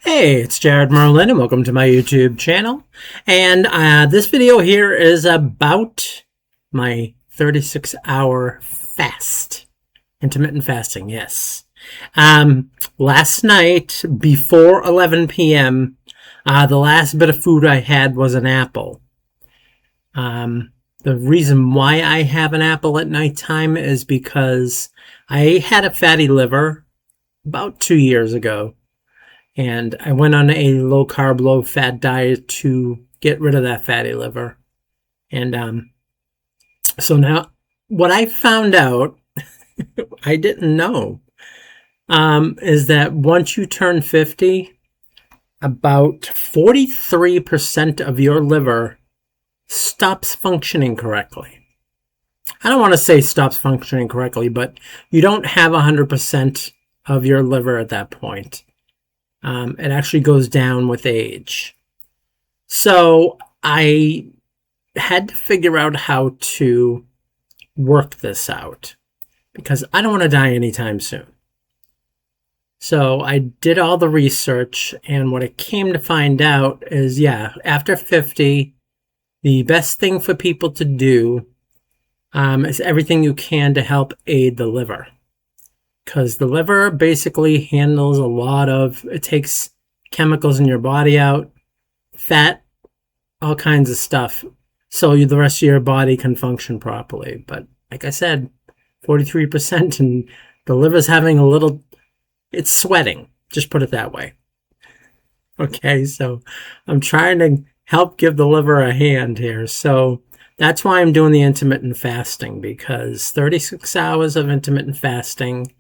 Hey, it's Jared Merlin, and welcome to my YouTube channel. And this video here is about my 36-hour fast. Intermittent fasting, yes. Last night, before 11 p.m., the last bit of food I had was an apple. The reason why I have an apple at nighttime is because I had a fatty liver about 2 years ago. And I went on a low-carb, low-fat diet to get rid of that fatty liver. And so now what I found out, I didn't know, is that once you turn 50, about 43% of your liver stops functioning correctly. I don't want to say stops functioning correctly, but you don't have 100% of your liver at that point. It actually goes down with age. So I had to figure out how to work this out because I don't want to die anytime soon. So I did all the research, and what I came to find out is, after 50, the best thing for people to do is everything you can to help aid the liver. Because the liver basically handles a lot of, it takes chemicals in your body out, fat, all kinds of stuff, so the rest of your body can function properly. But like I said, 43%, and the liver's having a little, it's sweating, just put it that way. Okay, so I'm trying to help give the liver a hand here. So that's why I'm doing the intermittent fasting, because 36 hours of intermittent fasting,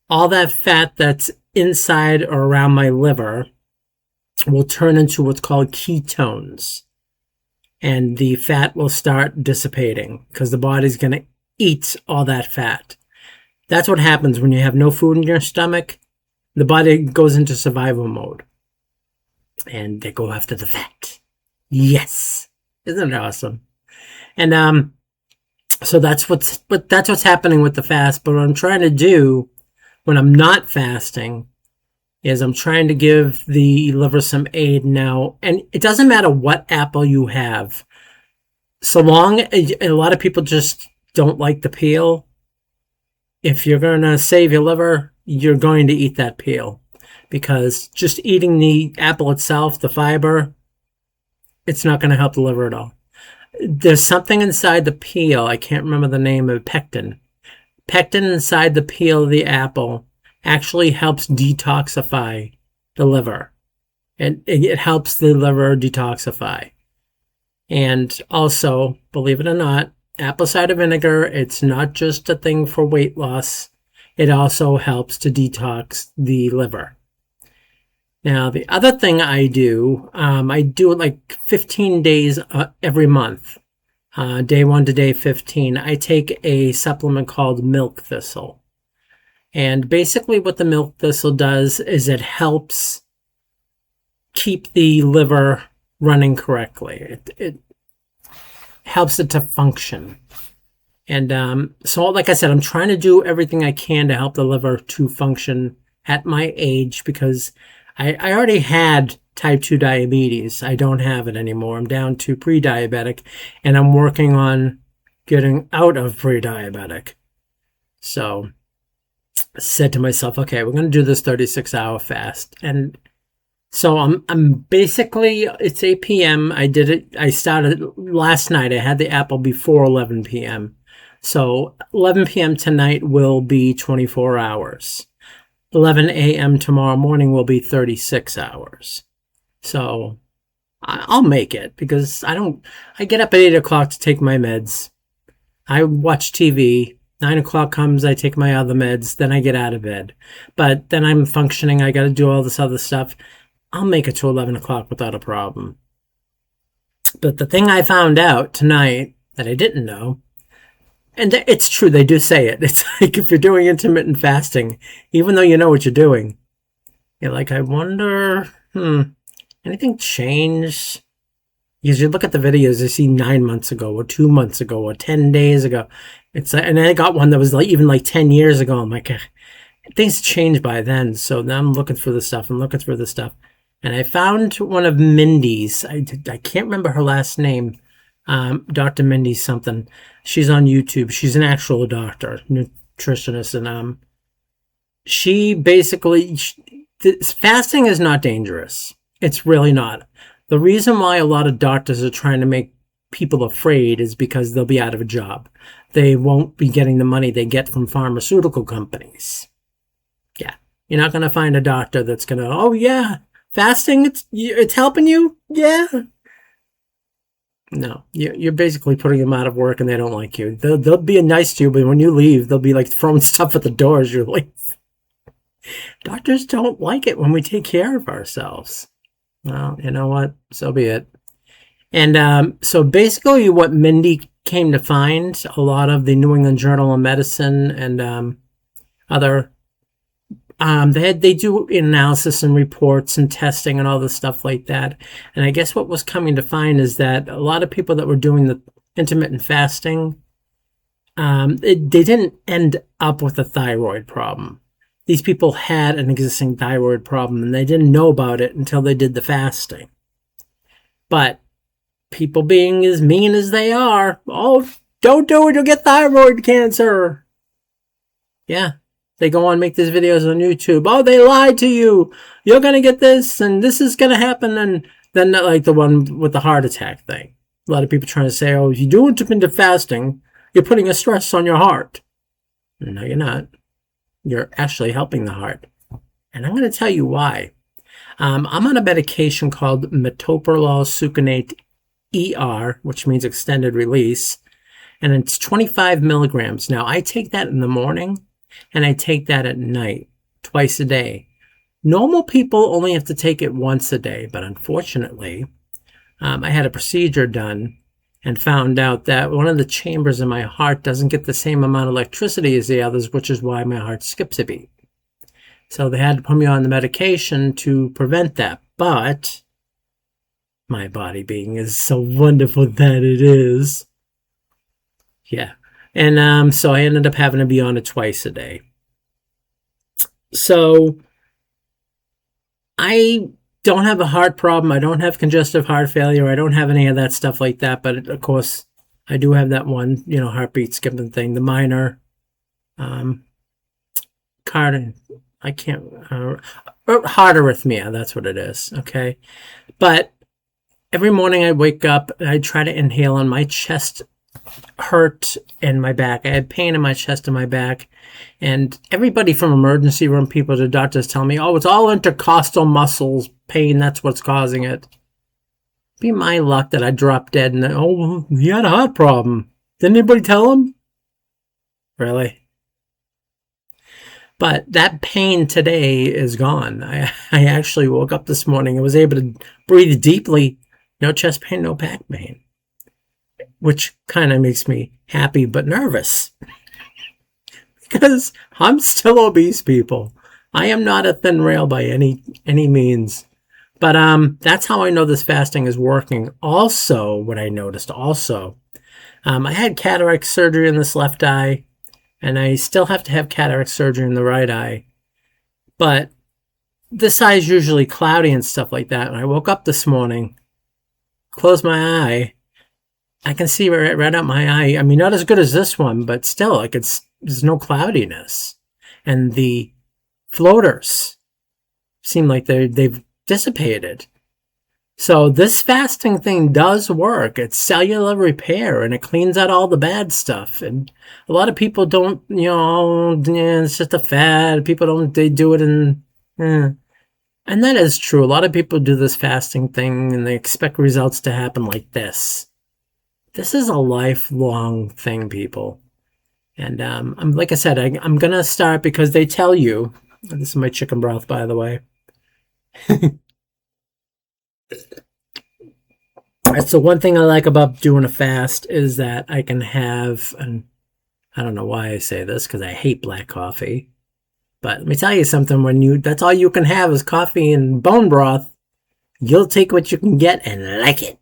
all that fat that's inside or around my liver will turn into what's called ketones. And the fat will start dissipating because the body's going to eat all that fat. That's what happens when you have no food in your stomach. The body goes into survival mode. And they go after the fat. Yes. Isn't it awesome? And so that's what's happening with the fast. But what I'm trying to do when I'm not fasting is I'm trying to give the liver some aid now. And it doesn't matter what apple you have. So long, a lot of people just don't like the peel. If you're going to save your liver, you're going to eat that peel. Because just eating the apple itself, the fiber, it's not going to help the liver at all. There's something inside the peel, I can't remember the name of it, pectin. Pectin inside the peel of the apple actually helps detoxify the liver. And it helps the liver detoxify. And also, believe it or not, apple cider vinegar, it's not just a thing for weight loss. It also helps to detox the liver. Now, the other thing I do it like 15 days every month. Day 1 to day 15, I take a supplement called milk thistle. And basically what the milk thistle does is it helps keep the liver running correctly. It helps it to function. And so like I said, I'm trying to do everything I can to help the liver to function at my age, because I already had type 2 diabetes. I don't have it anymore. I'm down to pre-diabetic, and I'm working on getting out of pre-diabetic. So I said to myself, okay, we're going to do this 36-hour fast. And so I'm basically, it's 8 p.m. I started last night. I had the apple before 11 p.m. So 11 p.m. tonight will be 24 hours. 11 a.m. tomorrow morning will be 36 hours. So I'll make it, because I get up at 8 o'clock to take my meds. I watch TV. 9 o'clock comes, I take my other meds, then I get out of bed. But then I'm functioning, I got to do all this other stuff. I'll make it to 11 o'clock without a problem. But the thing I found out tonight that I didn't know, and it's true, they do say it. It's like if you're doing intermittent fasting, even though you know what you're doing, you're like, I wonder, anything changed? Because you look at the videos, you see 9 months ago, or 2 months ago, or 10 days ago. And I got one that was even like 10 years ago. I'm like, things changed by then. So now I'm looking for the stuff. I'm looking for the stuff. And I found one of Mindy's. I can't remember her last name. Dr. Mindy something. She's on YouTube. She's an actual doctor, nutritionist. And she basically, fasting is not dangerous. It's really not. The reason why a lot of doctors are trying to make people afraid is because they'll be out of a job. They won't be getting the money they get from pharmaceutical companies. Yeah. You're not going to find a doctor that's going to, oh yeah, fasting, it's helping you? Yeah. No, you're basically putting them out of work and they don't like you. They'll be nice to you, but when you leave, they'll be like throwing stuff at the door as you leave. Doctors don't like it when we take care of ourselves. Well, you know what? So be it. And so basically what Mindy came to find, a lot of the New England Journal of Medicine and other, they do analysis and reports and testing and all this stuff like that. And I guess what was coming to find is that a lot of people that were doing the intermittent fasting, they didn't end up with a thyroid problem. These people had an existing thyroid problem and they didn't know about it until they did the fasting. But people being as mean as they are, oh, don't do it, you'll get thyroid cancer. Yeah, they go on and make these videos on YouTube. Oh, they lied to you. You're going to get this and this is going to happen. And then like the one with the heart attack thing. A lot of people trying to say, oh, if you do intermittent fasting, you're putting a stress on your heart. No, you're not. You're actually helping the heart. And I'm going to tell you why. I'm on a medication called metoprolol succinate ER, which means extended release, and it's 25 milligrams. Now, I take that in the morning, and I take that at night, twice a day. Normal people only have to take it once a day, but unfortunately, I had a procedure done and found out that one of the chambers in my heart doesn't get the same amount of electricity as the others, which is why my heart skips a beat. So they had to put me on the medication to prevent that. But my body being is so wonderful that it is. Yeah. And so I ended up having to be on it twice a day. So I don't have a heart problem. I don't have congestive heart failure. I don't have any of that stuff like that. But of course, I do have that one, heartbeat skipping thing, the minor heart arrhythmia. That's what it is. Okay. But every morning I wake up and I try to inhale and my chest hurt and my back. I had pain in my chest and my back. And everybody from emergency room people to doctors tell me, oh, it's all intercostal muscles pain. That's what's causing it. Be my luck that I dropped dead and oh, he had a heart problem. Didn't anybody tell him? Really? But that pain today is gone. I actually woke up this morning and was able to breathe deeply. No chest pain, no back pain. Which kind of makes me happy but nervous. Because I'm still obese, people. I am not a thin rail by any means. But that's how I know this fasting is working. Also, what I noticed I had cataract surgery in this left eye. And I still have to have cataract surgery in the right eye. But this eye is usually cloudy and stuff like that. And I woke up this morning, closed my eye. I can see right out my eye. I mean, not as good as this one, but still, like there's no cloudiness. And the floaters seem like they've dissipated. So this fasting thing does work. It's cellular repair and it cleans out all the bad stuff. And a lot of people don't, it's just a fad. People they do it and that is true. A lot of people do this fasting thing and they expect results to happen like this. This is a lifelong thing, people. And I'm like I said, I'm going to start because they tell you, this is my chicken broth, by the way. That's the one thing I like about doing a fast is that I can have, and I don't know why I say this because I hate black coffee, but let me tell you something, that's all you can have is coffee and bone broth, you'll take what you can get and like it.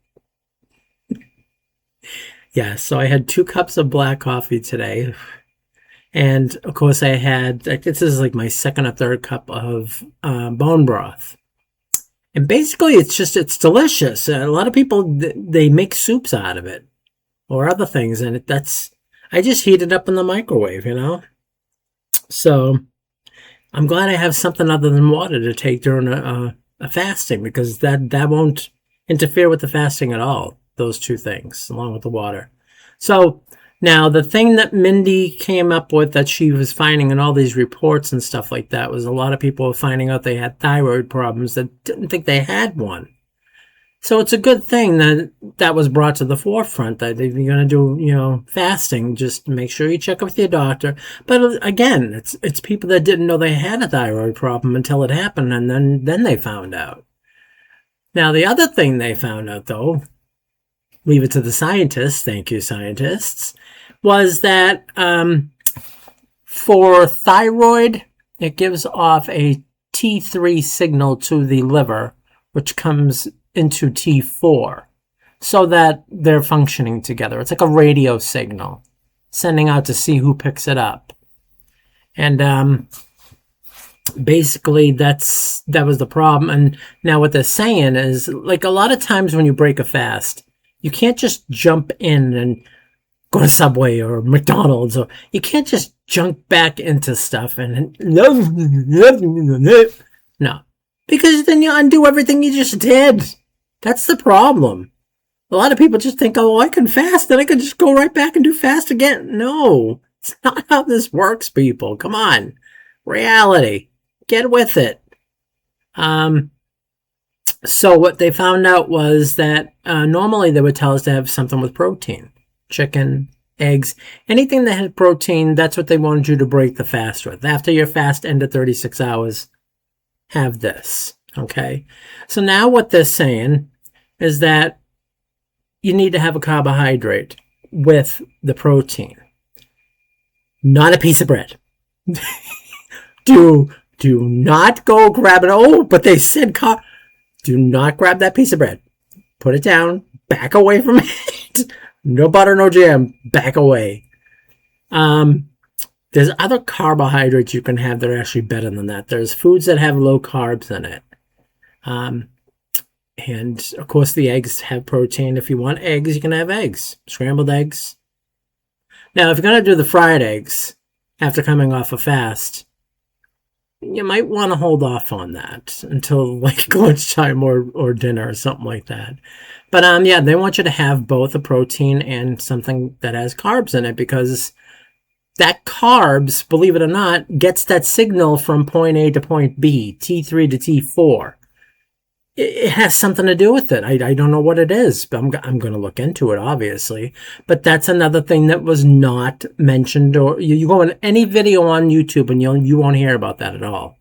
Yeah, so I had 2 cups of black coffee today, And of course, I had, like, this is like my second or third cup of bone broth. And basically, it's delicious. A lot of people, they make soups out of it or other things. And I just heat it up in the microwave, you know? So I'm glad I have something other than water to take during a fasting, because that won't interfere with the fasting at all. Those two things, along with the water. So now the thing that Mindy came up with that she was finding in all these reports and stuff like that was a lot of people were finding out they had thyroid problems that didn't think they had one. So it's a good thing that that was brought to the forefront, that if you're going to do, you know, fasting, just make sure you check with your doctor. But again, it's people that didn't know they had a thyroid problem until it happened, and then they found out. Now, the other thing they found out, though, leave it to the scientists, thank you, scientists, was that for thyroid, it gives off a T3 signal to the liver, which comes into T4, so that they're functioning together. It's like a radio signal sending out to see who picks it up. And basically that was the problem. And now what they're saying is, like, a lot of times when you break a fast, you can't just jump in and go to Subway or McDonald's, or you can't just jump back into stuff and no, because then you undo everything you just did. That's the problem. A lot of people just think, oh, I can fast, then I can just go right back and do fast again. No, it's not how this works, people. Come on. Reality. Get with it. So what they found out was that normally they would tell us to have something with protein. Chicken, eggs, anything that had protein, that's what they wanted you to break the fast with. After your fast ended 36 hours, have this. Okay? So now what they're saying is that you need to have a carbohydrate with the protein. Not a piece of bread. Do not go grab it. Oh, but they said do not grab that piece of bread. Put it down. Back away from it. No butter, no jam. Back away. There's other carbohydrates you can have that are actually better than that. There's foods that have low carbs in it. And, of course, the eggs have protein. If you want eggs, you can have eggs. Scrambled eggs. Now, if you're going to do the fried eggs after coming off a fast, you might want to hold off on that until, like, lunchtime or dinner or something like that. But, yeah, they want you to have both a protein and something that has carbs in it, because that carbs, believe it or not, gets that signal from point A to point B, T3 to T4. It has something to do with it. I don't know what it is, but I'm going to look into it, obviously. But that's another thing that was not mentioned, or you go in any video on YouTube and you won't hear about that at all.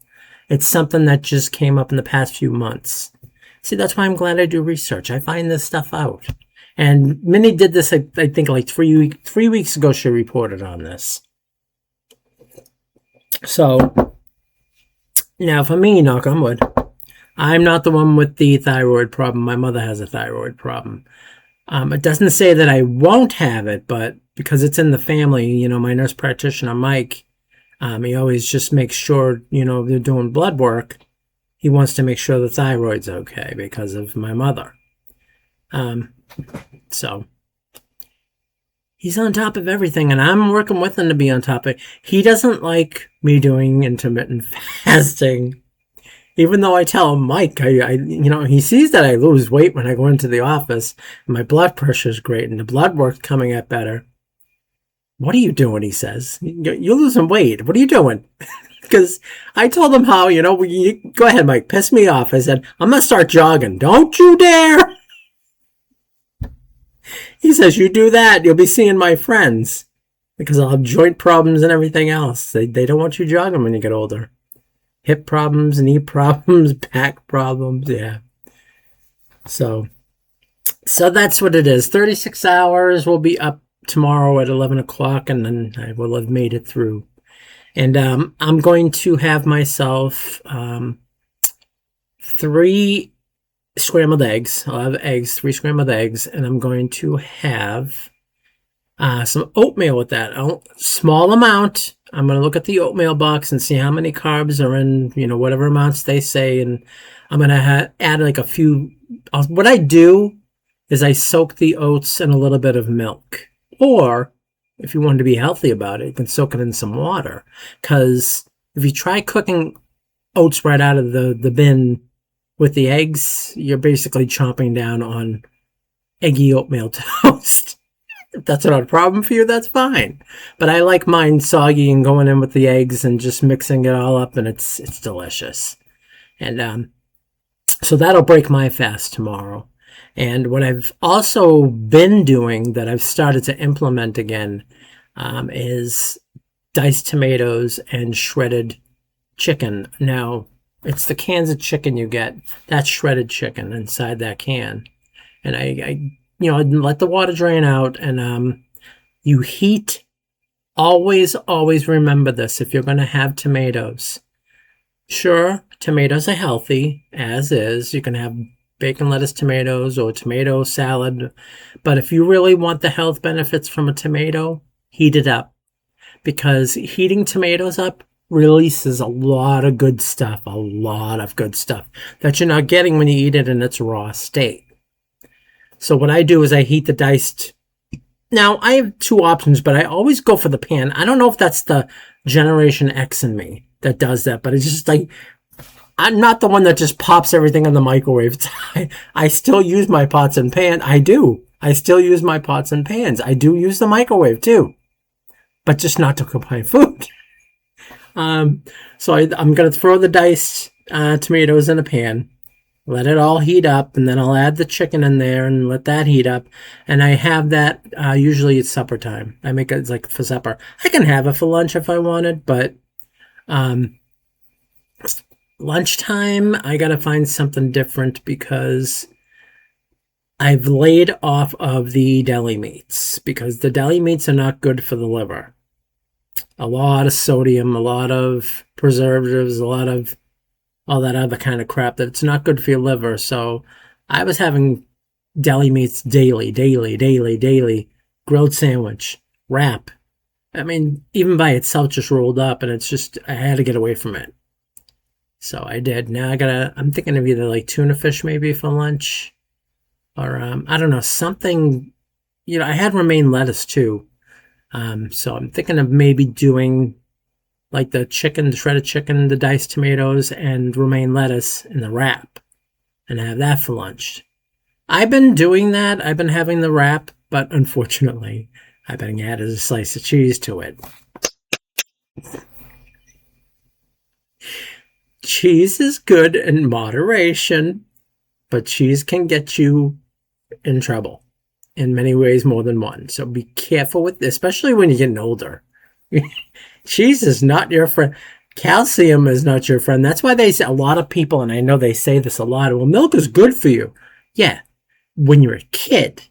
It's something that just came up in the past few months. See, that's why I'm glad I do research. I find this stuff out. And Minnie did this, I think, like 3 weeks ago. She reported on this. So now for me, knock on wood, I'm not the one with the thyroid problem. My mother has a thyroid problem. It doesn't say that I won't have it, but because it's in the family, you know, my nurse practitioner, Mike, he always just makes sure, you know, they're doing blood work. He wants to make sure the thyroid's okay because of my mother. So he's on top of everything, and I'm working with him to be on top of it. He doesn't like me doing intermittent fasting. Even though I tell him, Mike, you know, he sees that I lose weight when I go into the office, and my blood pressure is great, and the blood work's coming out better. What are you doing? He says, you're losing weight. What are you doing? Because I told him how, you know, go ahead, Mike, piss me off. I said, I'm going to start jogging. Don't you dare. He says, you do that, you'll be seeing my friends, because I'll have joint problems and everything else. They don't want you jogging when you get older. Hip problems, knee problems, back problems, yeah. So that's what it is. 36 hours. We'll be up tomorrow at 11 o'clock, and then I will have made it through. And I'm going to have myself 3 scrambled eggs. I'll have eggs, 3 scrambled eggs, and I'm going to have some oatmeal with that. A small amount I'm going to look at the oatmeal box and see how many carbs are in, whatever amounts they say. And I'm going to add like a few. What I do is I soak the oats in a little bit of milk. Or if you want to be healthy about it, you can soak it in some water. Because if you try cooking oats right out of the bin with the eggs, you're basically chomping down on eggy oatmeal toast. If that's not a problem for you, that's fine. But I like mine soggy and going in with the eggs and just mixing it all up, and it's delicious. And so that'll break my fast tomorrow. And what I've also been doing that I've started to implement again is diced tomatoes and shredded chicken. Now, it's the cans of chicken you get. That's shredded chicken inside that can. And I let the water drain out, and you heat. Always remember this if you're going to have tomatoes. Sure, tomatoes are healthy, as is. You can have bacon, lettuce, tomatoes, or tomato salad. But if you really want the health benefits from a tomato, heat it up. Because heating tomatoes up releases a lot of good stuff that you're not getting when you eat it in its raw state. So what I do is I heat the diced. Now, I have two options, but I always go for the pan. I don't know if that's the Generation X in me that does that, but it's just like, I'm not the one that just pops everything in the microwave. I still use my pots and pans. I do. I still use my pots and pans. I do use the microwave too, but just not to cook my food. So I'm going to throw the diced tomatoes in a pan, let it all heat up, and then I'll add the chicken in there and let that heat up. And I have that, usually it's supper time. I make it like for supper. I can have it for lunch if I wanted, but lunchtime, I got to find something different because I've laid off of the deli meats because the deli meats are not good for the liver. A lot of sodium, a lot of preservatives, a lot of all that other kind of crap that it's not good for your liver. So I was having deli meats daily, grilled sandwich, wrap. I mean, even by itself just rolled up, and it's just, I had to get away from it. So I did. Now I'm thinking of either like tuna fish maybe for lunch or, I don't know, something, I had romaine lettuce too. So I'm thinking of maybe doing like the shredded chicken, the diced tomatoes, and romaine lettuce in the wrap and have that for lunch. I've been doing that. I've been having the wrap, but unfortunately, I've been adding a slice of cheese to it. Cheese is good in moderation, but cheese can get you in trouble in many ways, more than one. So be careful with this, especially when you're getting older. Cheese is not your friend. Calcium is not your friend. That's why they say, a lot of people, and I know they say this a lot, well, milk is good for you. Yeah, when you're a kid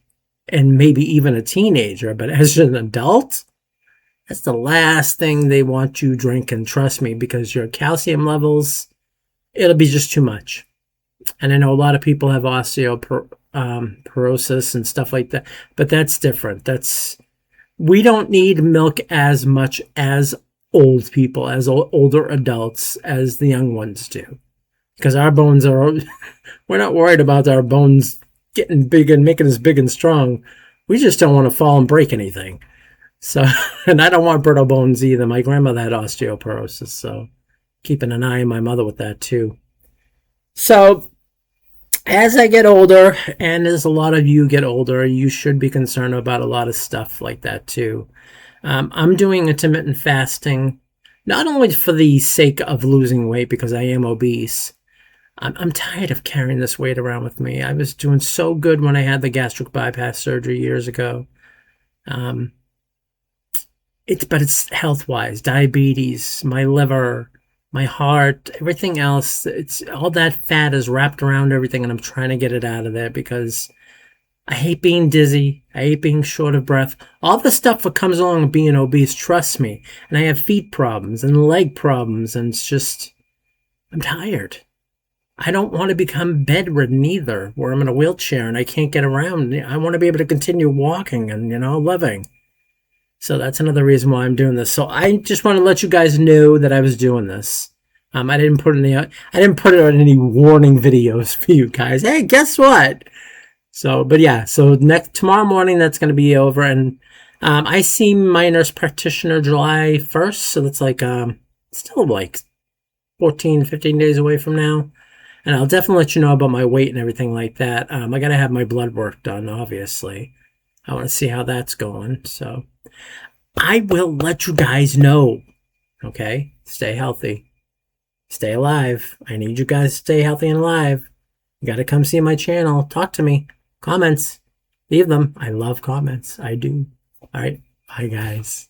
and maybe even a teenager, but as an adult, that's the last thing they want you drinking, trust me, because your calcium levels, it'll be just too much. And I know a lot of people have osteoporosis and stuff like that, but that's different. We don't need milk as much as old people, as older adults, as the young ones do. Because our bones we're not worried about our bones getting big and making us big and strong. We just don't want to fall and break anything. So, and I don't want brittle bones either. My grandmother had osteoporosis, so keeping an eye on my mother with that too. So, as I get older, and as a lot of you get older, you should be concerned about a lot of stuff like that too. I'm doing intermittent fasting, not only for the sake of losing weight because I am obese. I'm tired of carrying this weight around with me. I was doing so good when I had the gastric bypass surgery years ago. It's health-wise, diabetes, my liver, my heart, everything else. It's all that fat is wrapped around everything, and I'm trying to get it out of there because I hate being dizzy. I hate being short of breath. All the stuff that comes along with being obese, trust me. And I have feet problems and leg problems, and it's just, I'm tired. I don't want to become bedridden either, where I'm in a wheelchair and I can't get around. I want to be able to continue walking and, living. So that's another reason why I'm doing this. So I just want to let you guys know that I was doing this. I didn't put it on any warning videos for you guys. Hey, guess what? So, but yeah, so tomorrow morning that's going to be over, and I see my nurse practitioner July 1st, so that's like still like 14, 15 days away from now. And I'll definitely let you know about my weight and everything like that. I got to have my blood work done, obviously. I want to see how that's going. So I will let you guys know. Okay? Stay healthy. Stay alive. I need you guys to stay healthy and alive. You got to come see my channel. Talk to me. Comments. Leave them. I love comments. I do. All right. Bye, guys.